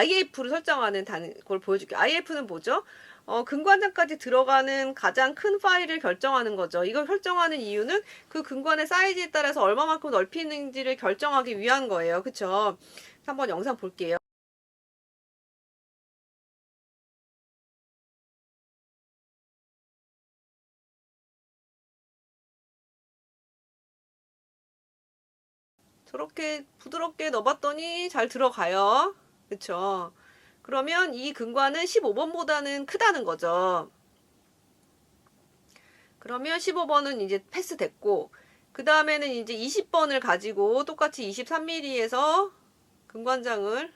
IF를 설정하는 걸 보여줄게요. IF는 뭐죠? 근관장까지 들어가는 가장 큰 파일을 결정하는 거죠. 이걸 설정하는 이유는 그 근관의 사이즈에 따라서 얼마만큼 넓히는지를 결정하기 위한 거예요. 그쵸? 한번 영상 볼게요. 저렇게 부드럽게 넣어봤더니 잘 들어가요. 그쵸? 그러면 이 근관은 15번보다는 크다는 거죠. 그러면 15번은 이제 패스됐고, 그 다음에는 이제 20번을 가지고 똑같이 23mm에서 근관장을,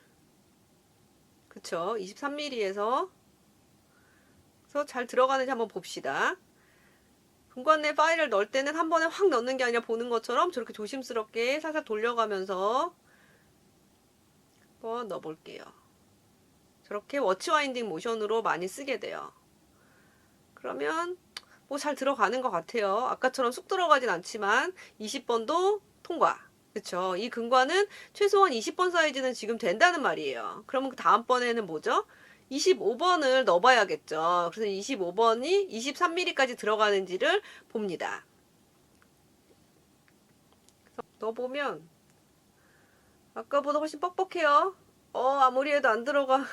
그쵸? 23mm에서 잘 들어가는지 한번 봅시다. 근관 내 파일을 넣을 때는 한 번에 확 넣는 게 아니라 보는 것처럼 저렇게 조심스럽게 살살 돌려가면서 한번 넣어볼게요. 저렇게 워치 와인딩 모션으로 많이 쓰게 돼요. 그러면 뭐 잘 들어가는 것 같아요. 아까처럼 쑥 들어가진 않지만 20번도 통과. 그쵸? 이 근관은 최소한 20번 사이즈는 지금 된다는 말이에요. 그러면 그 다음번에는 뭐죠? 25번을 넣어봐야겠죠. 그래서 25번이 23mm까지 들어가는지를 봅니다. 넣어보면 아까보다 훨씬 뻑뻑해요. 아무리 해도 안 들어가.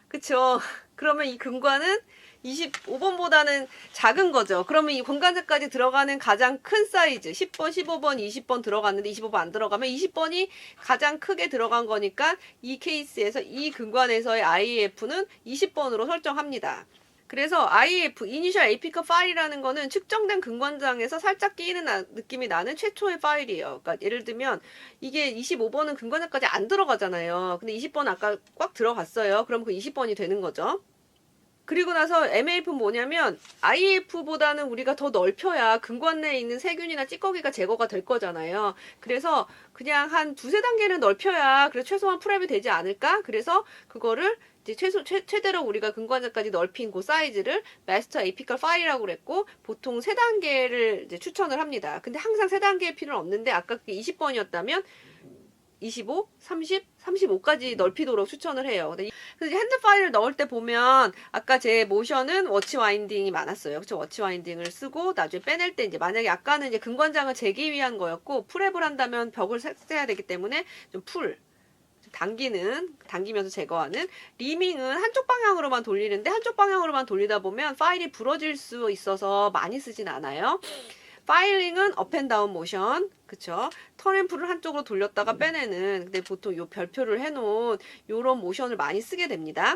그쵸? 그러면 이 근관은 25번보다는 작은 거죠. 그러면 이 공간자까지 들어가는 가장 큰 사이즈 10번, 15번, 20번 들어갔는데 25번 안 들어가면 20번이 가장 크게 들어간 거니까 이 케이스에서 이 근관에서의 IF는 20번으로 설정합니다. 그래서 IF, Initial APK 파일이라는 거는 측정된 근관장에서 살짝 끼이는 느낌이 나는 최초의 파일이에요. 그러니까 예를 들면 이게 25번은 근관장까지 안 들어가잖아요. 근데 20번은 아까 꽉 들어갔어요. 그럼 그 20번이 되는 거죠. 그리고 나서 MAF는 뭐냐면 IF보다는 우리가 더 넓혀야 근관 내에 있는 세균이나 찌꺼기가 제거가 될 거잖아요. 그래서 그냥 한 두세 단계는 넓혀야 그래서 최소한 프랩이 되지 않을까? 그래서 그거를 이제 최대로 우리가 근관자까지 넓힌 그 사이즈를 마스터 에이피컬 파일이라고 그랬고 보통 세 단계를 이제 추천을 합니다. 근데 항상 세 단계의 필요는 없는데 아까 그게 20번이었다면 25, 30, 35까지 넓히도록 추천을 해요. 그래서 핸드 파일을 넣을 때 보면 아까 제 모션은 워치 와인딩이 많았어요. 그쵸? 워치 와인딩을 쓰고 나중에 빼낼 때 이제 만약에 아까는 이제 근관장을 재기 위한 거였고 풀앱을 한다면 벽을 세야 되기 때문에 좀 당기면서 제거하는 리밍은 한쪽 방향으로만 돌리는데 한쪽 방향으로만 돌리다 보면 파일이 부러질 수 있어서 많이 쓰진 않아요. 파일링은 업앤다운 모션, 그쵸? 턴앤풀을 한쪽으로 돌렸다가 빼내는, 근데 보통 요 별표를 해놓은 요런 모션을 많이 쓰게 됩니다.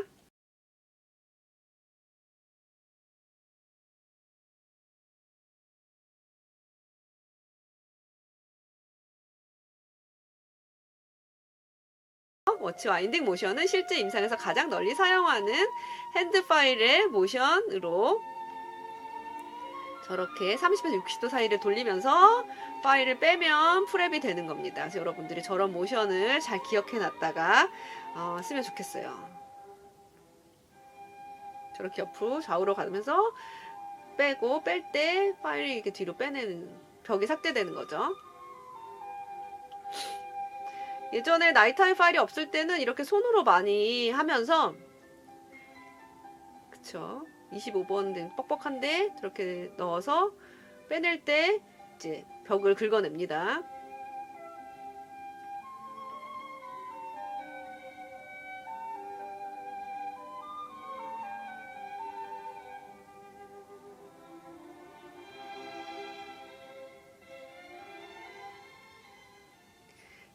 워치 와인딩 모션은 실제 임상에서 가장 널리 사용하는 핸드 파일의 모션으로 저렇게 30에서 60도 사이를 돌리면서 파일을 빼면 프랩이 되는 겁니다. 그래서 여러분들이 저런 모션을 잘 기억해 놨다가 쓰면 좋겠어요. 저렇게 옆으로 좌우로 가면서 빼고 뺄 때 파일이 이렇게 뒤로 빼내는 벽이 삭제되는 거죠. 예전에 나이타임 파일이 없을 때는 이렇게 손으로 많이 하면서 그쵸 25번 뻑뻑한데 저렇게 넣어서 빼낼 때 이제 벽을 긁어냅니다.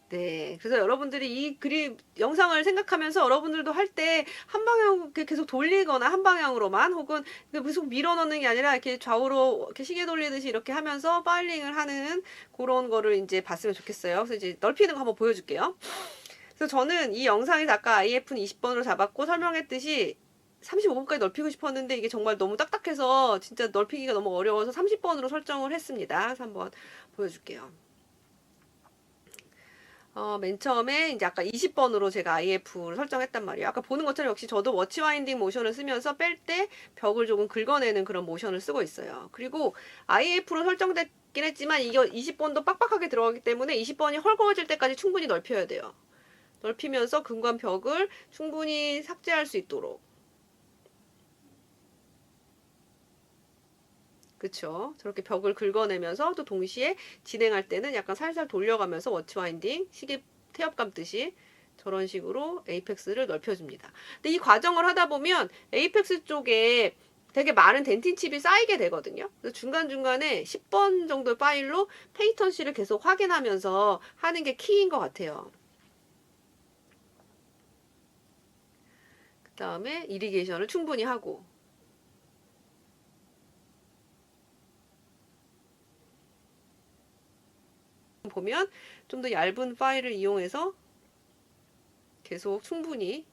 네. 그래서 여러분들이 이 그림 영상을 생각하면서 여러분들도 할 때 한 방향 계속 돌리거나 한 방향으로만 혹은 계속 밀어 넣는 게 아니라 이렇게 좌우로 이렇게 시계 돌리듯이 이렇게 하면서 파일링을 하는 그런 거를 이제 봤으면 좋겠어요. 그래서 이제 넓히는 거 한번 보여줄게요. 그래서 저는 이 영상에서 아까 IF는 20번으로 잡았고 설명했듯이 35번까지 넓히고 싶었는데 이게 정말 너무 딱딱해서 진짜 넓히기가 너무 어려워서 30번으로 설정을 했습니다. 그래서 한번 보여줄게요. 맨 처음에 이제 아까 20번으로 제가 IF를 설정했단 말이에요. 아까 보는 것처럼 역시 저도 워치 와인딩 모션을 쓰면서 뺄 때 벽을 조금 긁어내는 그런 모션을 쓰고 있어요. 그리고 IF로 설정됐긴 했지만 이게 20번도 빡빡하게 들어가기 때문에 20번이 헐거워질 때까지 충분히 넓혀야 돼요. 넓히면서 근관 벽을 충분히 삭제할 수 있도록. 그쵸? 저렇게 벽을 긁어내면서 또 동시에 진행할 때는 약간 살살 돌려가면서 워치 와인딩, 시계 태엽 감듯이 저런 식으로 에이펙스를 넓혀줍니다. 근데 이 과정을 하다 보면 에이펙스 쪽에 되게 많은 덴틴 칩이 쌓이게 되거든요. 그래서 중간중간에 10번 정도의 파일로 페이턴시를 계속 확인하면서 하는 게 키인 것 같아요. 그 다음에 이리게이션을 충분히 하고. 보면 좀 더 얇은 파일을 이용해서 계속 충분히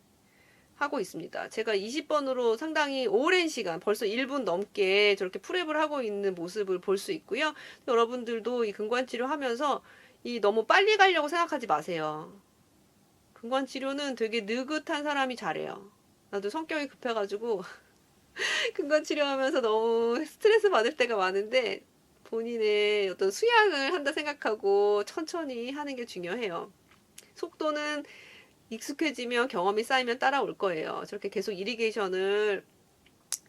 하고 있습니다. 제가 20번으로 상당히 오랜 시간, 벌써 1분 넘게 저렇게 프랩을 하고 있는 모습을 볼 수 있고요. 여러분들도 이 근관치료 하면서 이 너무 빨리 가려고 생각하지 마세요. 근관치료는 되게 느긋한 사람이 잘해요. 나도 성격이 급해가지고 근관치료 하면서 너무 스트레스 받을 때가 많은데 본인의 어떤 수양을 한다 생각하고 천천히 하는 게 중요해요. 속도는 익숙해지면 경험이 쌓이면 따라올 거예요. 저렇게 계속 이리게이션을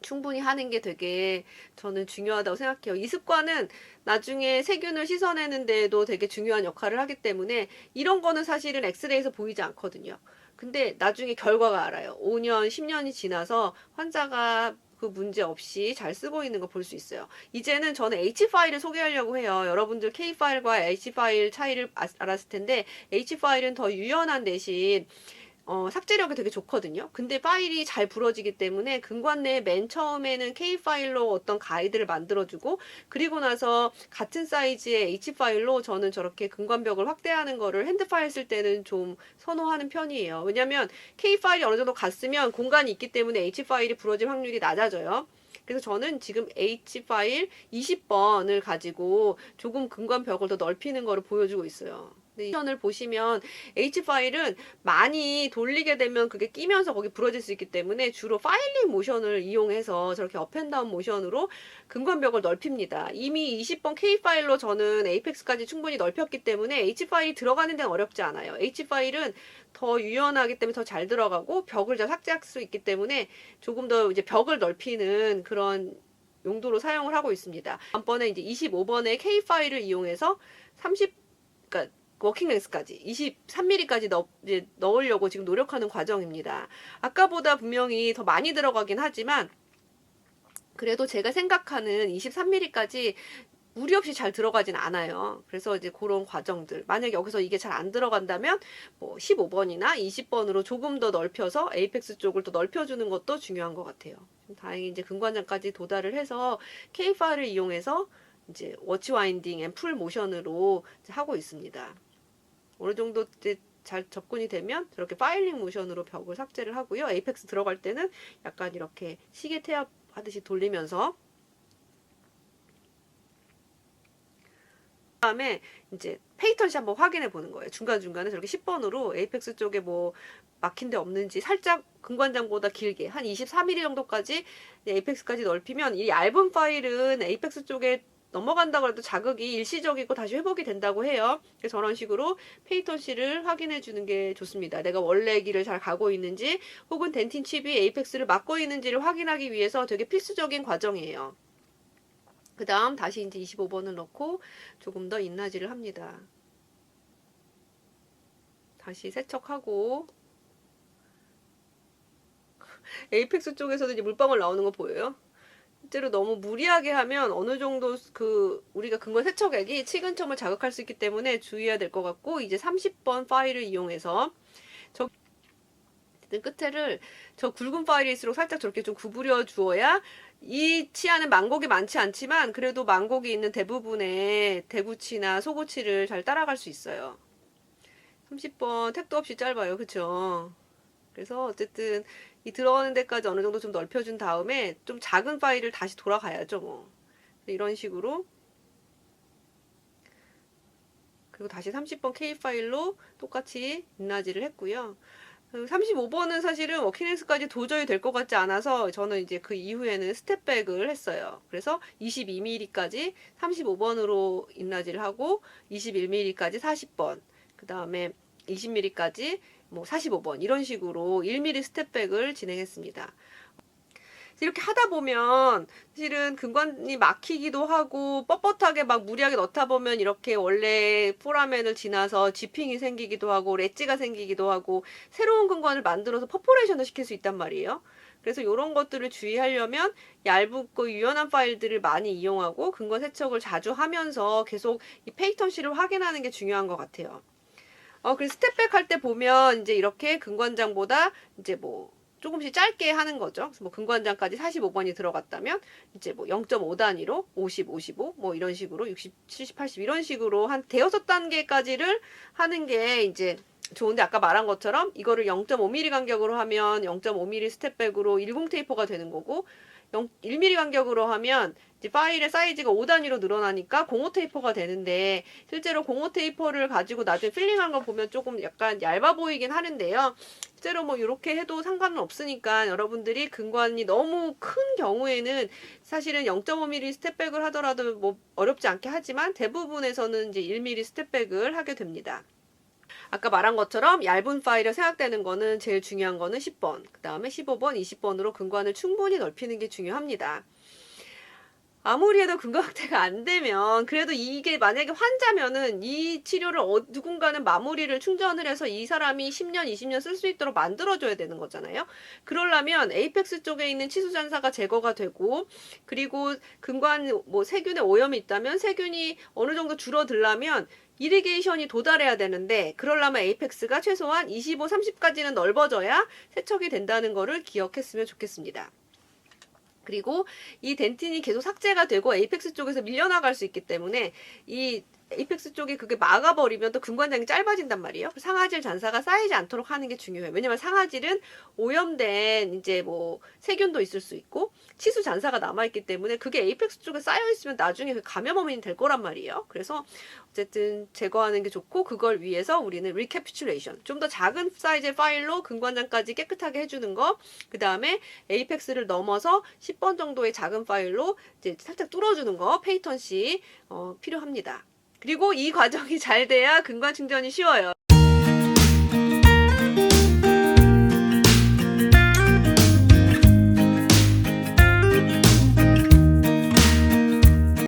충분히 하는 게 되게 저는 중요하다고 생각해요. 이 습관은 나중에 세균을 씻어내는 데에도 되게 중요한 역할을 하기 때문에 이런 거는 사실은 엑스레이에서 보이지 않거든요. 근데 나중에 결과가 알아요. 5년, 10년이 지나서 환자가 그 문제 없이 잘 쓰고 있는 거 볼 수 있어요. 이제는 저는 H 파일을 소개하려고 해요. 여러분들 K 파일과 H 파일 차이를 알았을 텐데 H 파일은 더 유연한 대신 삭제력이 되게 좋거든요. 근데 파일이 잘 부러지기 때문에 근관 내에 맨 처음에는 K 파일로 어떤 가이드를 만들어주고 그리고 나서 같은 사이즈의 H 파일로 저는 저렇게 근관벽을 확대하는 거를 핸드 파일 쓸 때는 좀 선호하는 편이에요. 왜냐면 K 파일이 어느 정도 갔으면 공간이 있기 때문에 H 파일이 부러질 확률이 낮아져요. 그래서 저는 지금 H 파일 20번을 가지고 조금 근관벽을 더 넓히는 거를 보여주고 있어요. 모션을 보시면 H 파일은 많이 돌리게 되면 그게 끼면서 거기 부러질 수 있기 때문에 주로 파일링 모션을 이용해서 저렇게 업앤다운 모션으로 근관벽을 넓힙니다. 이미 20번 K 파일로 저는 에이펙스까지 충분히 넓혔기 때문에 H 파일이 들어가는 데는 어렵지 않아요. H 파일은 더 유연하기 때문에 더 잘 들어가고 벽을 잘 삭제할 수 있기 때문에 조금 더 이제 벽을 넓히는 그런 용도로 사용을 하고 있습니다. 다음번에 이제 25번의 K 파일을 이용해서 그러니까 워킹 렌스까지 23mm까지 넣으려고 지금 노력하는 과정입니다. 아까보다 분명히 더 많이 들어가긴 하지만 그래도 제가 생각하는 23mm까지 무리 없이 잘 들어가진 않아요. 그래서 이제 그런 과정들. 만약에 여기서 이게 잘 안 들어간다면 뭐 15번이나 20번으로 조금 더 넓혀서 에이펙스 쪽을 더 넓혀주는 것도 중요한 것 같아요. 다행히 이제 근관장까지 도달을 해서 K5를 이용해서 이제 워치 와인딩 앤 풀 모션으로 하고 있습니다. 어느 정도 이제 잘 접근이 되면 저렇게 파일링 모션으로 벽을 삭제를 하고요. 에이펙스 들어갈 때는 약간 이렇게 시계 태엽 하듯이 돌리면서 다음에 이제 페이턴시 한번 확인해 보는 거예요. 중간중간에 저렇게 10번으로 에이펙스 쪽에 뭐 막힌 데 없는지 살짝 근관장보다 길게 한 23mm 정도까지 에이펙스까지 넓히면 이 얇은 파일은 에이펙스 쪽에 넘어간다고 해도 자극이 일시적이고 다시 회복이 된다고 해요. 그래서 저런 식으로 페이턴시를 확인해 주는 게 좋습니다. 내가 원래 길을 잘 가고 있는지 혹은 덴틴 칩이 에이펙스를 막고 있는지를 확인하기 위해서 되게 필수적인 과정이에요. 그 다음 다시 이제 25번을 넣고 조금 더 인라지를 합니다. 다시 세척하고 에이펙스 쪽에서도 이제 물방울 나오는 거 보여요? 실제로 너무 무리하게 하면 어느 정도 우리가 근거 세척액이 치근점을 자극할 수 있기 때문에 주의해야 될 것 같고 이제 30번 파일을 이용해서 끝에를 저 굵은 파일일수록 살짝 저렇게 좀 구부려 주어야 이 치아는 망곡이 많지 않지만 그래도 망곡이 있는 대부분의 대구치나 소구치를 잘 따라갈 수 있어요. 30번 택도 없이 짧아요. 그쵸? 그래서 어쨌든 이 들어가는 데까지 어느 정도 좀 넓혀준 다음에 좀 작은 파일을 다시 돌아가야죠. 뭐 이런 식으로 그리고 다시 30번 K 파일로 똑같이 인라지를 했고요. 35번은 사실은 워킹렌스까지 도저히 될 것 같지 않아서 저는 이제 그 이후에는 스텝백을 했어요. 그래서 22mm까지 35번으로 인라지를 하고 21mm까지 40번 그 다음에 20mm까지 뭐 45번 이런 식으로 1mm 스텝백을 진행했습니다. 이렇게 하다 보면 사실은 근관이 막히기도 하고 뻣뻣하게 막 무리하게 넣다 보면 이렇게 원래 포라멘을 지나서 지핑이 생기기도 하고 렛지가 생기기도 하고 새로운 근관을 만들어서 퍼포레이션을 시킬 수 있단 말이에요. 그래서 이런 것들을 주의하려면 얇고 유연한 파일들을 많이 이용하고 근관 세척을 자주 하면서 계속 이 페이턴시를 확인하는 게 중요한 것 같아요. 그래서 스텝백 할 때 보면 이제 이렇게 근관장보다 이제 뭐 조금씩 짧게 하는 거죠. 그래서 뭐 근관장까지 45번이 들어갔다면 이제 뭐 0.5 단위로 50, 55 뭐 이런 식으로 60, 70, 80 이런 식으로 한 대여섯 단계까지를 하는 게 이제 좋은데 아까 말한 것처럼 이거를 0.5mm 간격으로 하면 0.5mm 스텝백으로 10 테이퍼가 되는 거고 1mm 간격으로 하면 이제 파일의 사이즈가 5단위로 늘어나니까 05 테이퍼가 되는데 실제로 05 테이퍼를 가지고 나중에 필링한 거 보면 조금 약간 얇아 보이긴 하는데요. 실제로 뭐 이렇게 해도 상관은 없으니까 여러분들이 근관이 너무 큰 경우에는 사실은 0.5mm 스텝백을 하더라도 뭐 어렵지 않게 하지만 대부분에서는 이제 1mm 스텝백을 하게 됩니다. 아까 말한 것처럼 얇은 파일에 생각되는 거는 제일 중요한 거는 10번, 그 다음에 15번, 20번으로 근관을 충분히 넓히는 게 중요합니다. 아무리 해도 근관 확대가 안 되면 그래도 이게 만약에 환자면은 이 치료를 누군가는 마무리를 충전을 해서 이 사람이 10년, 20년 쓸 수 있도록 만들어줘야 되는 거잖아요. 그러려면 에이펙스 쪽에 있는 치수잔사가 제거가 되고 그리고 근관 뭐 세균에 오염이 있다면 세균이 어느 정도 줄어들려면 이리게이션이 도달해야 되는데 그러려면 에이펙스가 최소한 25, 30까지는 넓어져야 세척이 된다는 거를 기억했으면 좋겠습니다. 그리고 이 덴틴이 계속 삭제가 되고 에이펙스 쪽에서 밀려나갈 수 있기 때문에 이 에이펙스 쪽이 그게 막아버리면 또 근관장이 짧아진단 말이에요. 상아질 잔사가 쌓이지 않도록 하는 게 중요해요. 왜냐면 상아질은 오염된 이제 뭐 세균도 있을 수 있고 치수 잔사가 남아있기 때문에 그게 에이펙스 쪽에 쌓여있으면 나중에 그 감염 원인이 될 거란 말이에요. 그래서 어쨌든 제거하는 게 좋고 그걸 위해서 우리는 리캡츄레이션 좀 더 작은 사이즈의 파일로 근관장까지 깨끗하게 해주는 거 그 다음에 에이펙스를 넘어서 10번 정도의 작은 파일로 이제 살짝 뚫어주는 거 페이턴시 필요합니다. 그리고 이 과정이 잘 돼야 근관 충전이 쉬워요.